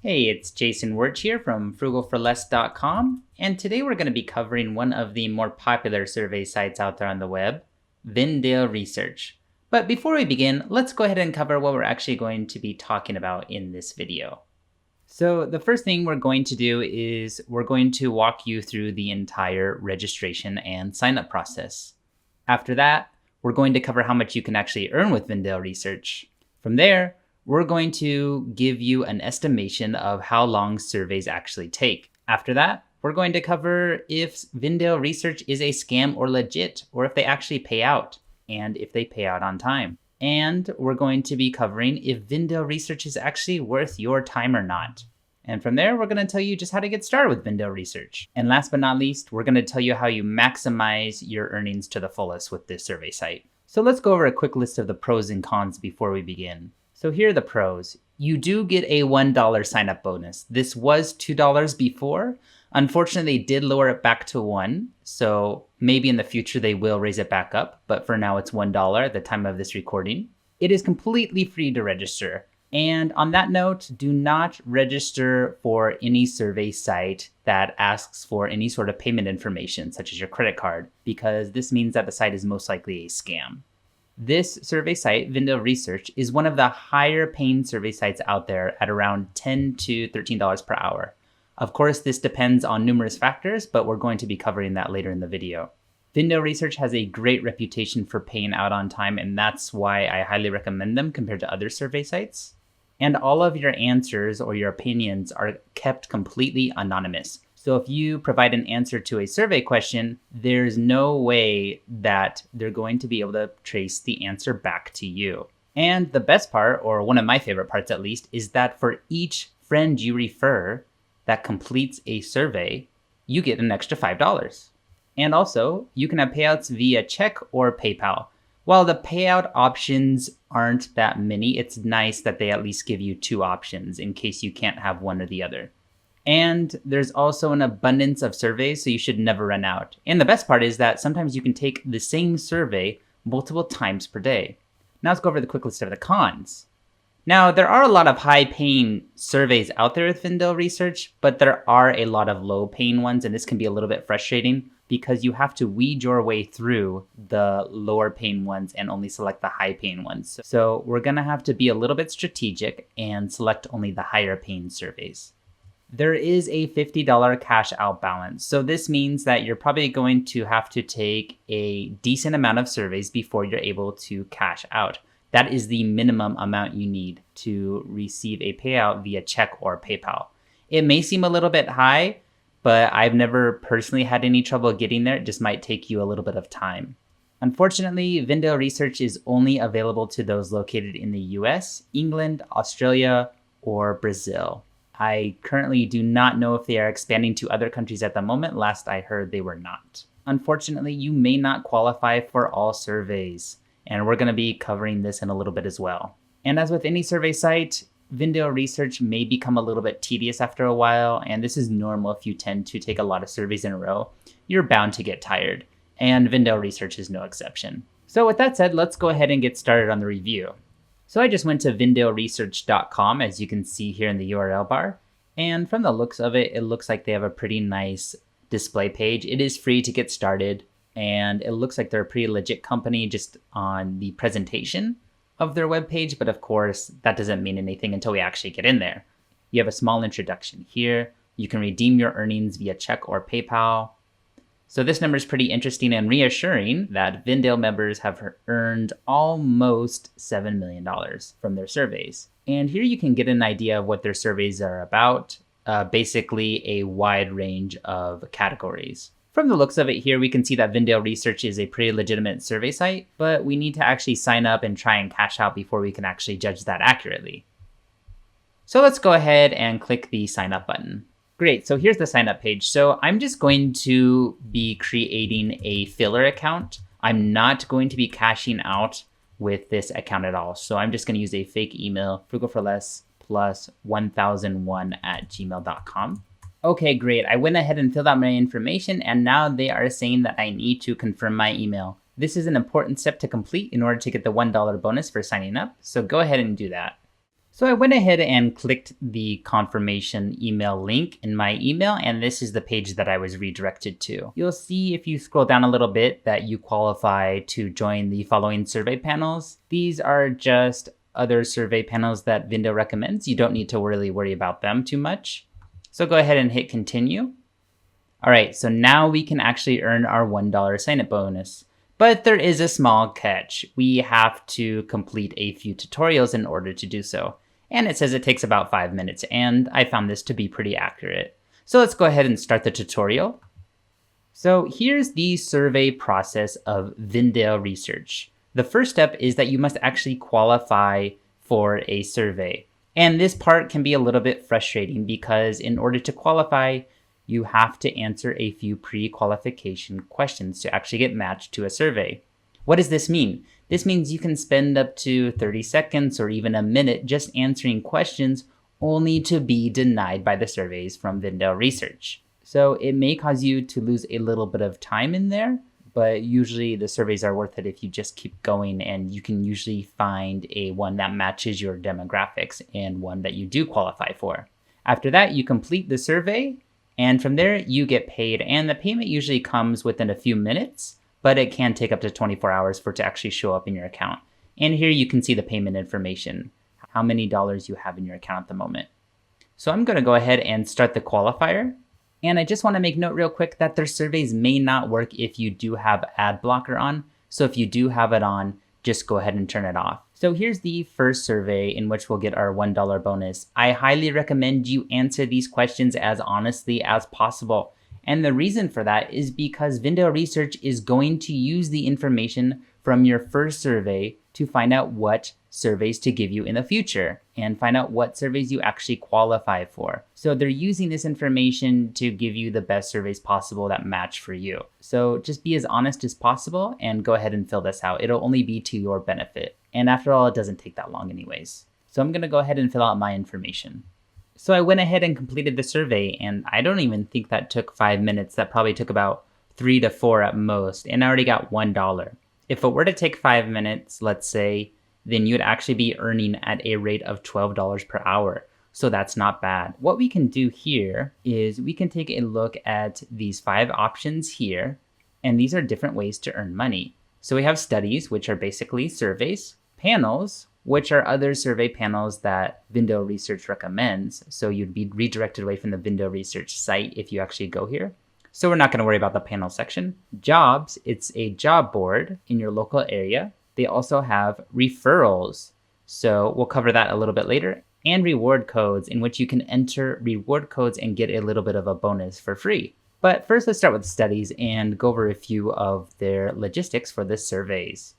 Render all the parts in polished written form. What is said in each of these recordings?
Hey, it's Jason Wirch here from frugalforless.com, and today we're going to be covering one of the more popular survey sites out there on the web, Vindale Research. But before we begin, let's go ahead and cover what we're actually going to be talking about in this video. So the first thing we're going to do is we're going to walk you through the entire registration and sign-up process. After that, we're going to cover how much you can actually earn with Vindale Research. From there, we're going to give you an estimation of how long surveys actually take. After that, we're going to cover if Vindale Research is a scam or legit, or if they actually pay out, and if they pay out on time. And we're going to be covering if Vindale Research is actually worth your time or not. And from there, we're going to tell you just how to get started with Vindale Research. And last but not least, we're going to tell you how you maximize your earnings to the fullest with this survey site. So let's go over a quick list of the pros and cons before we begin. So here are the pros. You do get a $1 sign-up bonus. This was $2 before. Unfortunately, they did lower it back to $1, so maybe in the future they will raise it back up, but for now it's $1 at the time of this recording. It is completely free to register. And on that note, do not register for any survey site that asks for any sort of payment information, such as your credit card, because this means that the site is most likely a scam. This survey site, Vindale Research, is one of the higher paying survey sites out there at around $10 to $13 per hour. Of course, this depends on numerous factors, but we're going to be covering that later in the video. Vindale Research has a great reputation for paying out on time, and that's why I highly recommend them compared to other survey sites. And all of your answers or your opinions are kept completely anonymous. So if you provide an answer to a survey question, there's no way that they're going to be able to trace the answer back to you. And the best part, or one of my favorite parts at least, is that for each friend you refer that completes a survey, you get an extra $5. And also, you can have payouts via check or PayPal. While the payout options aren't that many, it's nice that they at least give you two options in case you can't have one or the other. And there's also an abundance of surveys, so you should never run out. And the best part is that sometimes you can take the same survey multiple times per day. Now let's go over the quick list of the cons. Now, there are a lot of high-paying surveys out there with Vindale Research, but there are a lot of low-paying ones, and this can be a little bit frustrating because you have to weed your way through the lower-paying ones and only select the high-paying ones. So we're going to have to be a little bit strategic and select only the higher-paying surveys. There is a $50 cash out balance. So this means that you're probably going to have to take a decent amount of surveys before you're able to cash out. That is the minimum amount you need to receive a payout via check or PayPal. It may seem a little bit high, but I've never personally had any trouble getting there. It just might take you a little bit of time. Unfortunately, Vindale Research is only available to those located in the US, England, Australia, or Brazil. I currently do not know if they are expanding to other countries at the moment. Last I heard, they were not. Unfortunately, you may not qualify for all surveys, and we're going to be covering this in a little bit as well. And as with any survey site, Vindale Research may become a little bit tedious after a while, and this is normal if you tend to take a lot of surveys in a row. You're bound to get tired, and Vindale Research is no exception. So with that said, let's go ahead and get started on the review. So I just went to vindaleresearch.com, as you can see here in the URL bar. And from the looks of it, it looks like they have a pretty nice display page. It is free to get started, and it looks like they're a pretty legit company just on the presentation of their webpage. But of course, that doesn't mean anything until we actually get in there. You have a small introduction here. You can redeem your earnings via check or PayPal. So this number is pretty interesting and reassuring that Vindale members have earned almost $7 million from their surveys. And here you can get an idea of what their surveys are about, basically a wide range of categories. From the looks of it here, we can see that Vindale Research is a pretty legitimate survey site, but we need to actually sign up and try and cash out before we can actually judge that accurately. So let's go ahead and click the sign up button. Great, so here's the sign up page. So I'm just going to be creating a filler account. I'm not going to be cashing out with this account at all. So I'm just going to use a fake email, frugalforless+1001@gmail.com. Okay, great. I went ahead and filled out my information, and now they are saying that I need to confirm my email. This is an important step to complete in order to get the $1 bonus for signing up. So go ahead and do that. So I went ahead and clicked the confirmation email link in my email, and this is the page that I was redirected to. You'll see if you scroll down a little bit that you qualify to join the following survey panels. These are just other survey panels that Vindale recommends. You don't need to really worry about them too much. So go ahead and hit continue. All right, so now we can actually earn our $1 sign-up bonus. But there is a small catch. We have to complete a few tutorials in order to do so. And it says it takes about 5 minutes, and I found this to be pretty accurate. So let's go ahead and start the tutorial. So here's the survey process of Vindale Research. The first step is that you must actually qualify for a survey. And this part can be a little bit frustrating because in order to qualify, you have to answer a few pre-qualification questions to actually get matched to a survey. What does this mean? This means you can spend up to 30 seconds or even a minute just answering questions only to be denied by the surveys from Vindale Research. So it may cause you to lose a little bit of time in there, but usually the surveys are worth it if you just keep going, and you can usually find one that matches your demographics and one that you do qualify for. After that, you complete the survey, and from there you get paid, and the payment usually comes within a few minutes, but it can take up to 24 hours for it to actually show up in your account. And here you can see the payment information, how many dollars you have in your account at the moment. So I'm gonna go ahead and start the qualifier. And I just wanna make note real quick that their surveys may not work if you do have ad blocker on. So if you do have it on, just go ahead and turn it off. So here's the first survey in which we'll get our $1 bonus. I highly recommend you answer these questions as honestly as possible. And the reason for that is because Vindale Research is going to use the information from your first survey to find out what surveys to give you in the future and find out what surveys you actually qualify for. So they're using this information to give you the best surveys possible that match for you. So just be as honest as possible and go ahead and fill this out. It'll only be to your benefit. And after all, it doesn't take that long anyways. So I'm gonna go ahead and fill out my information. So I went ahead and completed the survey, and I don't even think that took 5 minutes. That probably took about 3 to 4 at most, and I already got $1. If it were to take 5 minutes, let's say, then you'd actually be earning at a rate of $12 per hour. So that's not bad. What we can do here is we can take a look at these 5 options here, and these are different ways to earn money. So we have studies, which are basically surveys, panels, which are other survey panels that Vindale Research recommends. So you'd be redirected away from the Vindale Research site if you actually go here. So we're not gonna worry about the panel section. Jobs, it's a job board in your local area. They also have referrals. So we'll cover that a little bit later. And reward codes, in which you can enter reward codes and get a little bit of a bonus for free. But first, let's start with studies and go over a few of their logistics for the surveys.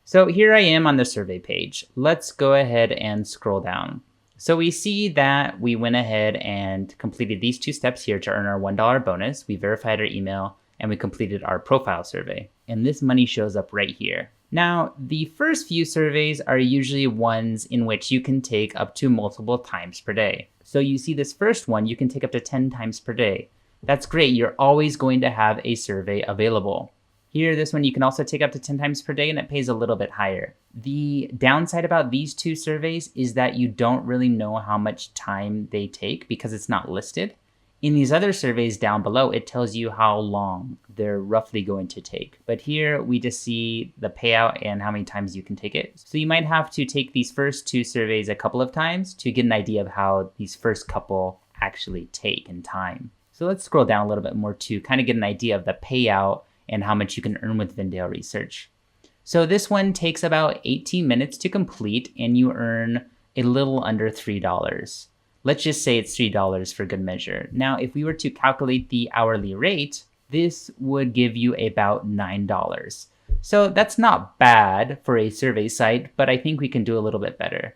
So here I am on the survey page. Let's go ahead and scroll down. So we see that we went ahead and completed these 2 steps here to earn our $1 bonus. We verified our email and we completed our profile survey. And this money shows up right here. Now, the first few surveys are usually ones in which you can take up to multiple times per day. So you see this first one, you can take up to 10 times per day. That's great. You're always going to have a survey available. Here, this one, you can also take up to 10 times per day, and it pays a little bit higher. The downside about these 2 surveys is that you don't really know how much time they take because it's not listed. In these other surveys down below, it tells you how long they're roughly going to take. But here, we just see the payout and how many times you can take it. So you might have to take these first 2 surveys a couple of times to get an idea of how these first couple actually take in time. So let's scroll down a little bit more to kind of get an idea of the payout and how much you can earn with Vindale Research. So this one takes about 18 minutes to complete, and you earn a little under $3. Let's just say it's $3 for good measure. Now, if we were to calculate the hourly rate, this would give you about $9. So that's not bad for a survey site, but I think we can do a little bit better.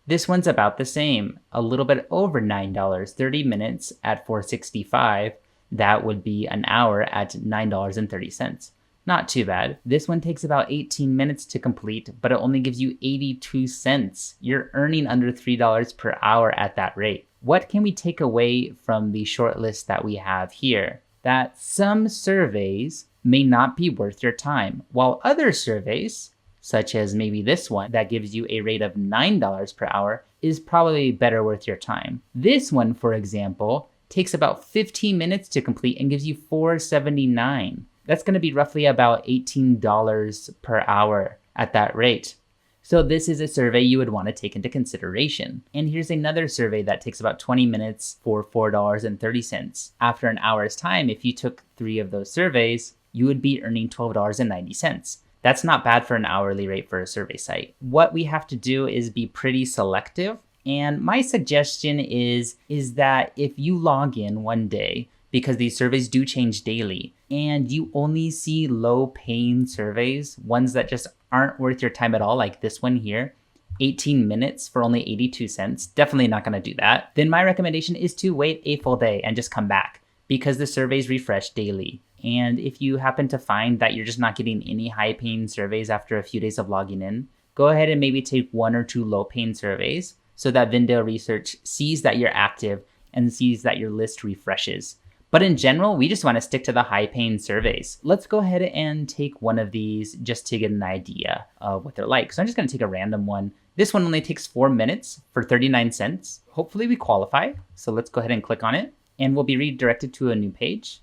This one's about the same, a little bit over $9, 30 minutes at $4.65. That would be an hour at $9.30. Not too bad. This one takes about 18 minutes to complete, but it only gives you 82 cents. You're earning under $3 per hour at that rate. What can we take away from the short list that we have here? That some surveys may not be worth your time, while other surveys, such as maybe this one that gives you a rate of $9 per hour, is probably better worth your time. This one, for example, takes about 15 minutes to complete and gives you $4.79. That's going to be roughly about $18 per hour at that rate. So this is a survey you would want to take into consideration. And here's another survey that takes about 20 minutes for $4.30. After an hour's time, if you took 3 of those surveys, you would be earning $12.90. That's not bad for an hourly rate for a survey site. What we have to do is be pretty selective. And my suggestion is that if you log in one day, because these surveys do change daily, and you only see low-paying surveys, ones that just aren't worth your time at all, like this one here, 18 minutes for only 82 cents, definitely not gonna do that, then my recommendation is to wait a full day and just come back, because the surveys refresh daily. And if you happen to find that you're just not getting any high-paying surveys after a few days of logging in, go ahead and maybe take 1 or 2 low-paying surveys so that Vindale Research sees that you're active and sees that your list refreshes. But in general, we just want to stick to the high-paying surveys. Let's go ahead and take one of these just to get an idea of what they're like. So I'm just going to take a random one. This one only takes 4 minutes for 39 cents. Hopefully we qualify. So let's go ahead and click on it, and we'll be redirected to a new page.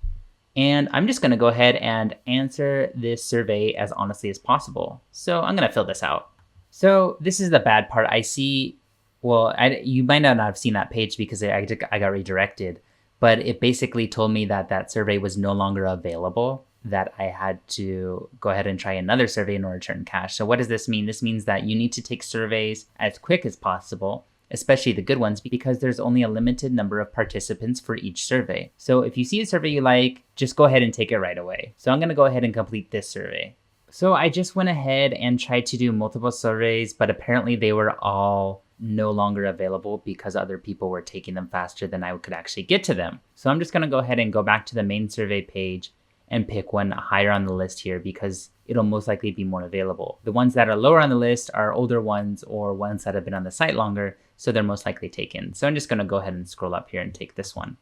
And I'm just going to go ahead and answer this survey as honestly as possible. So I'm going to fill this out. So this is the bad part. I see, well, you might not have seen that page because I got redirected. But it basically told me that that survey was no longer available, that I had to go ahead and try another survey in order to earn cash. So what does this mean? This means that you need to take surveys as quick as possible, especially the good ones, because there's only a limited number of participants for each survey. So if you see a survey you like, just go ahead and take it right away. So I'm going to go ahead and complete this survey. So I just went ahead and tried to do multiple surveys, but apparently they were all no longer available because other people were taking them faster than I could actually get to them. So I'm just going to go ahead and go back to the main survey page and pick one higher on the list here because it'll most likely be more available. The ones that are lower on the list are older ones or ones that have been on the site longer, so they're most likely taken. So I'm just going to go ahead and scroll up here and take this one.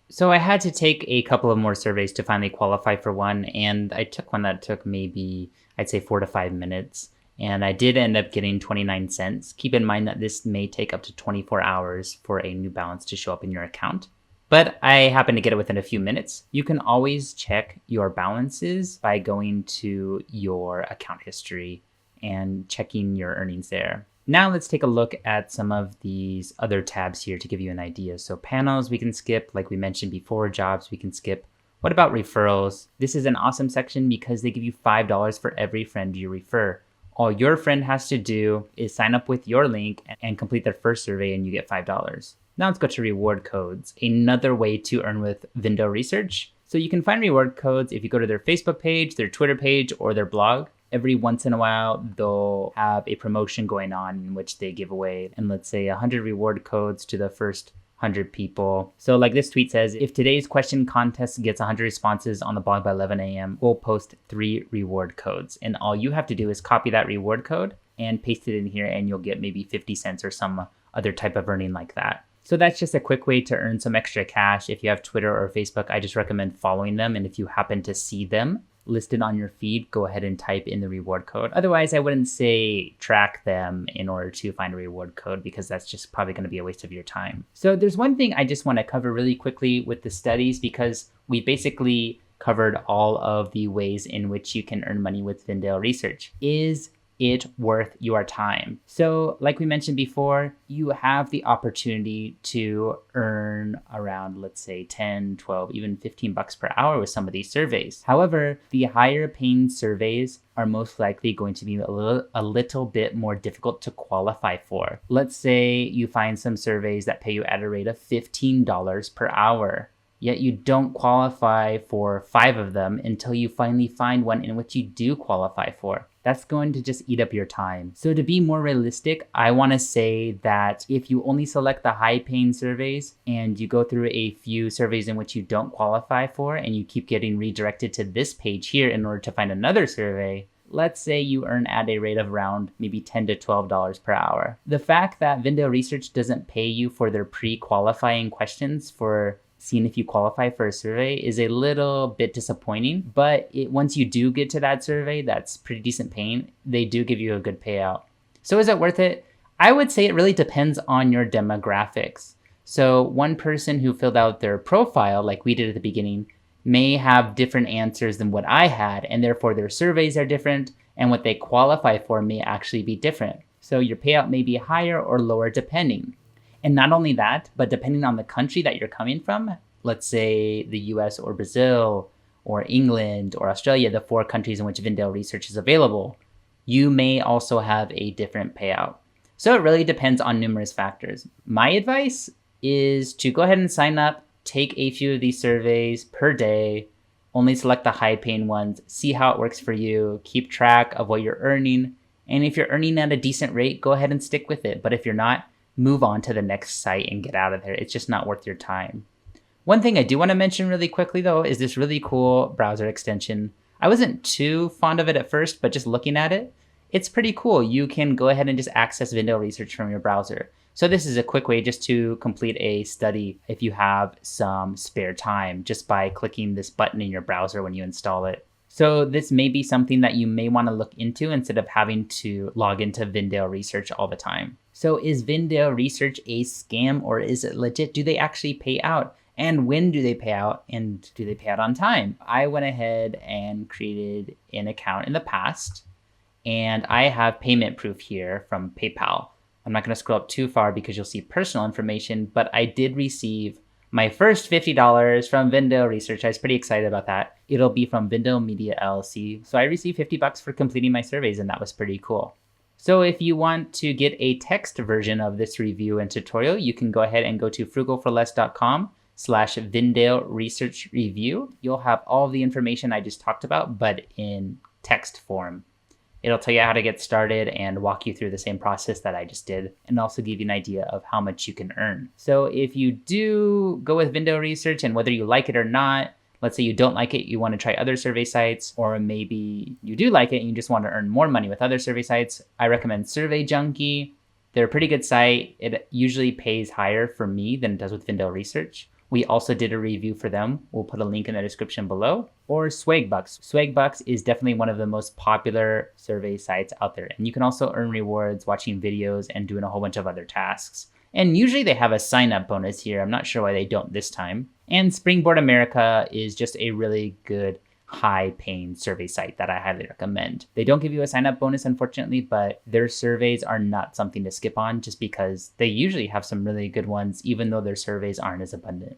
So I had to take a couple of more surveys to finally qualify for one, and I took one that took maybe, I'd say 4 to 5 minutes. And I did end up getting 29 cents. Keep in mind that this may take up to 24 hours for a new balance to show up in your account. But I happened to get it within a few minutes. You can always check your balances by going to your account history and checking your earnings there. Now let's take a look at some of these other tabs here to give you an idea. So panels we can skip, like we mentioned before. Jobs we can skip. What about referrals? This is an awesome section because they give you $5 for every friend you refer. All your friend has to do is sign up with your link and complete their first survey and you get $5. Now let's go to reward codes, another way to earn with Vindale Research. So you can find reward codes if you go to their Facebook page, their Twitter page, or their blog. Every once in a while, they'll have a promotion going on in which they give away, and let's say 100 reward codes to the first 100 people. So like this tweet says, if today's question contest gets 100 responses on the blog by 11 a.m., we'll post 3 reward codes. And all you have to do is copy that reward code and paste it in here and you'll get maybe 50 cents or some other type of earning like that. So that's just a quick way to earn some extra cash. If you have Twitter or Facebook, I just recommend following them. And if you happen to see them listed on your feed, go ahead and type in the reward code. Otherwise, I wouldn't say track them in order to find a reward code because that's just probably going to be a waste of your time. So there's one thing I just want to cover really quickly with the studies because we basically covered all of the ways in which you can earn money with Vindale Research. Is it worth your time? So like we mentioned before, you have the opportunity to earn around, let's say 10, 12, even 15 bucks per hour with some of these surveys. However, the higher paying surveys are most likely going to be a little bit more difficult to qualify for. Let's say you find some surveys that pay you at a rate of $15 per hour. Yet you don't qualify for 5 of them until you finally find one in which you do qualify for. That's going to just eat up your time. So to be more realistic, I want to say that if you only select the high paying surveys and you go through a few surveys in which you don't qualify for and you keep getting redirected to this page here in order to find another survey, let's say you earn at a rate of around maybe $10 to $12 per hour. The fact that Vindale Research doesn't pay you for their pre-qualifying questions for seeing if you qualify for a survey is a little bit disappointing, but once you do get to that survey that's pretty decent paying, they do give you a good payout. So is it worth it? I would say it really depends on your demographics. So one person who filled out their profile, like we did at the beginning, may have different answers than what I had, and therefore their surveys are different, and what they qualify for may actually be different. So your payout may be higher or lower depending. And not only that, but depending on the country that you're coming from, let's say the US or Brazil or England or Australia, the 4 countries in which Vindale Research is available, you may also have a different payout. So it really depends on numerous factors. My advice is to go ahead and sign up, take a few of these surveys per day, only select the high paying ones, see how it works for you, keep track of what you're earning. And if you're earning at a decent rate, go ahead and stick with it. But if you're not, move on to the next site and get out of there. It's just not worth your time. One thing I do want to mention really quickly though is this really cool browser extension. I wasn't too fond of it at first, but just looking at it, it's pretty cool. You can go ahead and just access Vindale Research from your browser. So this is a quick way just to complete a study if you have some spare time, just by clicking this button in your browser when you install it. So this may be something that you may want to look into instead of having to log into Vindale Research all the time. So is Vindale Research a scam or is it legit? Do they actually pay out? And when do they pay out? And do they pay out on time? I went ahead and created an account in the past, and I have payment proof here from PayPal. I'm not going to scroll up too far because you'll see personal information, but I did receive my first $50 from Vindale Research. I was pretty excited about that. It'll be from Vindale Media LLC. So I received $50 for completing my surveys, and that was pretty cool. So if you want to get a text version of this review and tutorial, you can go ahead and go to frugalforless.com/Vindale Research Review. You'll have all the information I just talked about, but in text form. It'll tell you how to get started and walk you through the same process that I just did, and also give you an idea of how much you can earn. So if you do go with Vindale Research, and whether you like it or not, let's say you don't like it, you want to try other survey sites, or maybe you do like it and you just want to earn more money with other survey sites, I recommend Survey Junkie. They're a pretty good site. It usually pays higher for me than it does with Vindale Research. We also did a review for them. We'll put a link in the description below. Or Swagbucks. Swagbucks is definitely one of the most popular survey sites out there. And you can also earn rewards watching videos and doing a whole bunch of other tasks. And usually they have a sign-up bonus here. I'm not sure why they don't this time. And Springboard America is just a really good high-paying survey site that I highly recommend. They don't give you a sign-up bonus, unfortunately, but their surveys are not something to skip on just because they usually have some really good ones, even though their surveys aren't as abundant.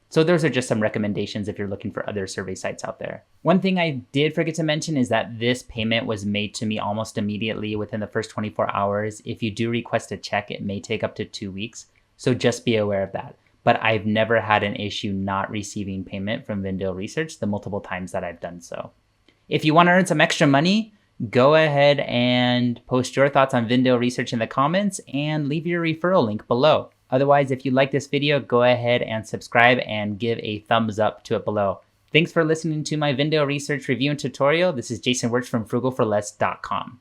So those are just some recommendations if you're looking for other survey sites out there. One thing I did forget to mention is that this payment was made to me almost immediately within the first 24 hours. If you do request a check, it may take up to 2 weeks. So just be aware of that. But I've never had an issue not receiving payment from Vindale Research the multiple times that I've done so. If you want to earn some extra money, go ahead and post your thoughts on Vindale Research in the comments and leave your referral link below. Otherwise, if you like this video, go ahead and subscribe and give a thumbs up to it below. Thanks for listening to my Vindale Research review and tutorial. This is Jason Wirtz from frugalforless.com.